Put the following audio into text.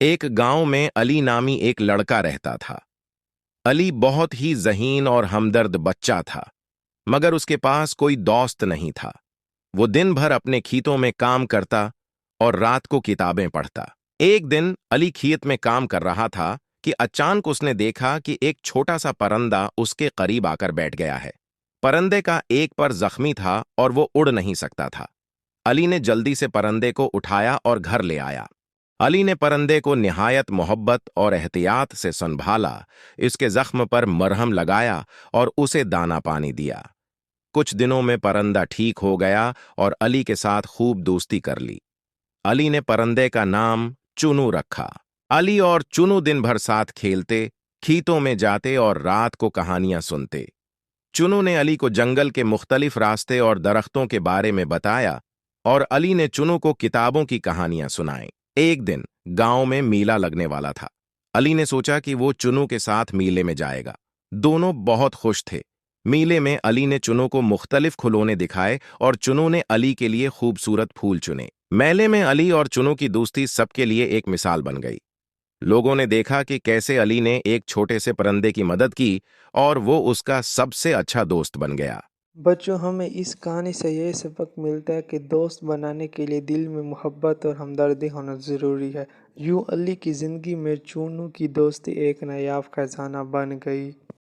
एक गांव में अली नामी एक लड़का रहता था। अली बहुत ही ज़हीन और हमदर्द बच्चा था, मगर उसके पास कोई दोस्त नहीं था। वो दिन भर अपने खेतों में काम करता और रात को किताबें पढ़ता। एक दिन अली खेत में काम कर रहा था कि अचानक उसने देखा कि एक छोटा सा परिंदा उसके करीब आकर बैठ गया है। परिंदे का एक पर जख्मी था और वो उड़ नहीं सकता था। अली ने जल्दी से परिंदे को उठाया और घर ले आया। अली ने परिंदे को निहायत मोहब्बत और एहतियात से संभाला, इसके जख्म पर मरहम लगाया और उसे दाना पानी दिया। कुछ दिनों में परिंदा ठीक हो गया और अली के साथ खूब दोस्ती कर ली। अली ने परिंदे का नाम चुनू रखा। अली और चुनू दिन भर साथ खेलते, खेतों में जाते और रात को कहानियां सुनते। चुनू ने अली को जंगल के मुख्तलिफ रास्ते और दरख्तों के बारे में बताया और अली ने चुनू को किताबों की कहानियां सुनाई। एक दिन गांव में मेला लगने वाला था। अली ने सोचा कि वो चुनू के साथ मेले में जाएगा। दोनों बहुत खुश थे। मेले में अली ने चुनू को मुख्तलिफ खिलौने दिखाए और चुनू ने अली के लिए खूबसूरत फूल चुने। मेले में अली और चुनू की दोस्ती सबके लिए एक मिसाल बन गई। लोगों ने देखा कि कैसे अली ने एक छोटे से परिंदे की मदद की और वो उसका सबसे अच्छा दोस्त बन गया। बच्चों, हमें इस कहानी से ये सबक मिलता है कि दोस्त बनाने के लिए दिल में मोहब्बत और हमदर्दी होना ज़रूरी है। यूं अली की ज़िंदगी में चूनू की दोस्ती एक नायाब खजाना बन गई।